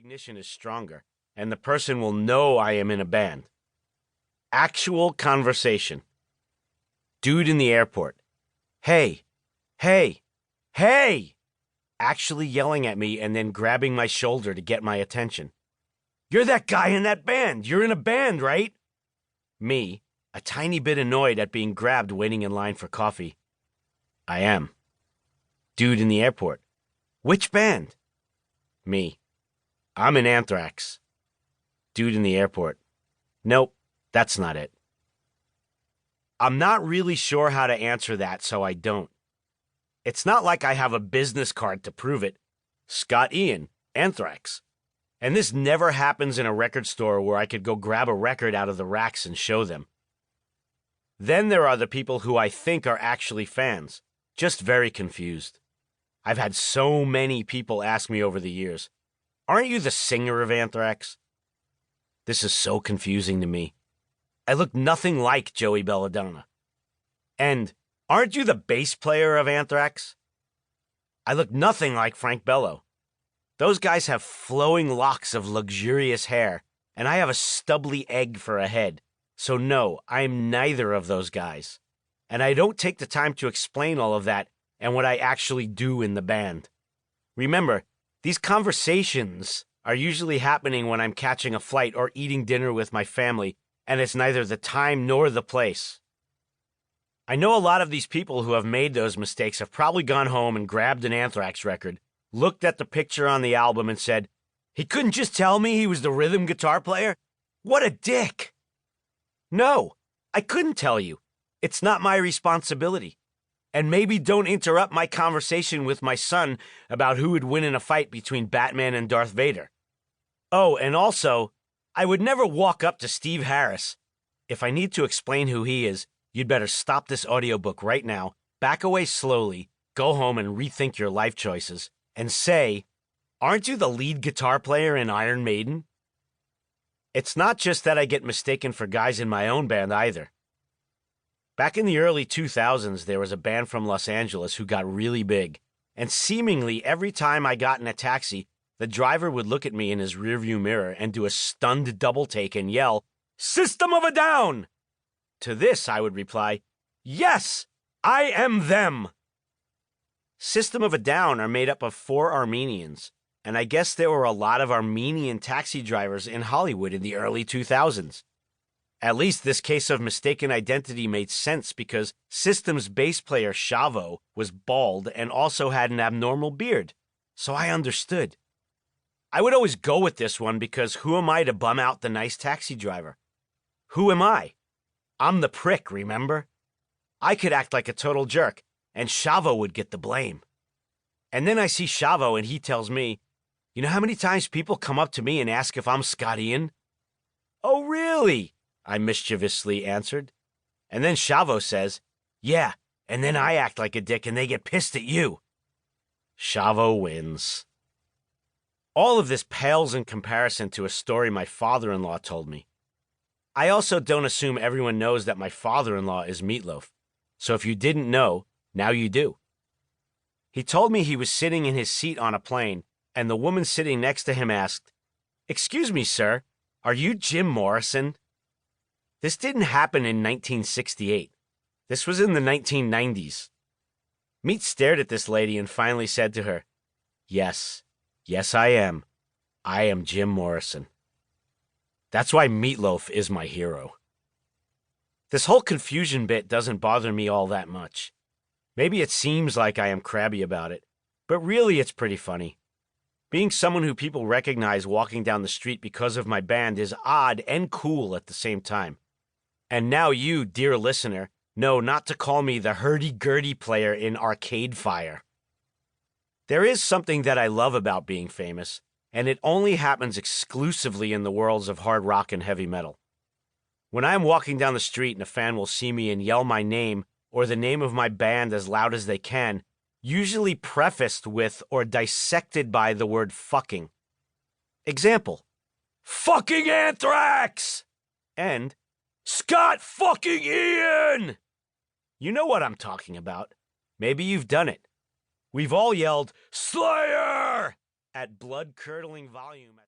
recognition is stronger, and the person will know I am in a band. Actual conversation. Dude in the airport. Hey, hey, hey! Actually yelling at me and then grabbing my shoulder to get my attention. You're that guy in that band. You're in a band, right? Me, a tiny bit annoyed at being grabbed waiting in line for coffee. I am. Dude in the airport. Which band? Me. I'm in Anthrax. Dude in the airport. Nope, that's not it. I'm not really sure how to answer that, so I don't. It's not like I have a business card to prove it. Scott Ian, Anthrax. And this never happens in a record store where I could go grab a record out of the racks and show them. Then there are the people who I think are actually fans, just very confused. I've had so many people ask me over the years, aren't you the singer of Anthrax? This is so confusing to me. I look nothing like Joey Belladonna. And aren't you the bass player of Anthrax? I look nothing like Frank Bello. Those guys have flowing locks of luxurious hair, and I have a stubbly egg for a head. So no, I'm neither of those guys. And I don't take the time to explain all of that and what I actually do in the band. Remember, these conversations are usually happening when I'm catching a flight or eating dinner with my family, and it's neither the time nor the place. I know a lot of these people who have made those mistakes have probably gone home and grabbed an Anthrax record, looked at the picture on the album and said, he couldn't just tell me he was the rhythm guitar player? What a dick! No, I couldn't tell you. It's not my responsibility. And maybe don't interrupt my conversation with my son about who would win in a fight between Batman and Darth Vader. Oh, and also, I would never walk up to Steve Harris. If I need to explain who he is, you'd better stop this audiobook right now, back away slowly, go home and rethink your life choices, and say, aren't you the lead guitar player in Iron Maiden? It's not just that I get mistaken for guys in my own band either. Back in the early 2000s, there was a band from Los Angeles who got really big, and seemingly every time I got in a taxi, the driver would look at me in his rearview mirror and do a stunned double take and yell, System of a Down! To this, I would reply, yes, I am them! System of a Down are made up of 4 Armenians, and I guess there were a lot of Armenian taxi drivers in Hollywood in the early 2000s. At least this case of mistaken identity made sense because System's bass player Shavo was bald and also had an abnormal beard, so I understood. I would always go with this one because who am I to bum out the nice taxi driver? Who am I? I'm the prick, remember? I could act like a total jerk, and Shavo would get the blame. And then I see Shavo and he tells me, you know how many times people come up to me and ask if I'm Scott Ian? Oh, really? I mischievously answered. And then Shavo says, yeah, and then I act like a dick and they get pissed at you. Shavo wins. All of this pales in comparison to a story my father-in-law told me. I also don't assume everyone knows that my father-in-law is Meatloaf. So if you didn't know, now you do. He told me he was sitting in his seat on a plane, and the woman sitting next to him asked, excuse me, sir, are you Jim Morrison? This didn't happen in 1968. This was in the 1990s. Meat stared at this lady and finally said to her, yes, I am. I am Jim Morrison. That's why Meatloaf is my hero. This whole confusion bit doesn't bother me all that much. Maybe it seems like I am crabby about it, but really it's pretty funny. Being someone who people recognize walking down the street because of my band is odd and cool at the same time. And now you, dear listener, know not to call me the hurdy-gurdy player in Arcade Fire. There is something that I love about being famous, and it only happens exclusively in the worlds of hard rock and heavy metal. When I'm walking down the street and a fan will see me and yell my name or the name of my band as loud as they can, usually prefaced with or dissected by the word fucking. Example, fucking Anthrax! And Scott fucking Ian! You know what I'm talking about. Maybe you've done it. We've all yelled, Slayer! At blood-curdling volume.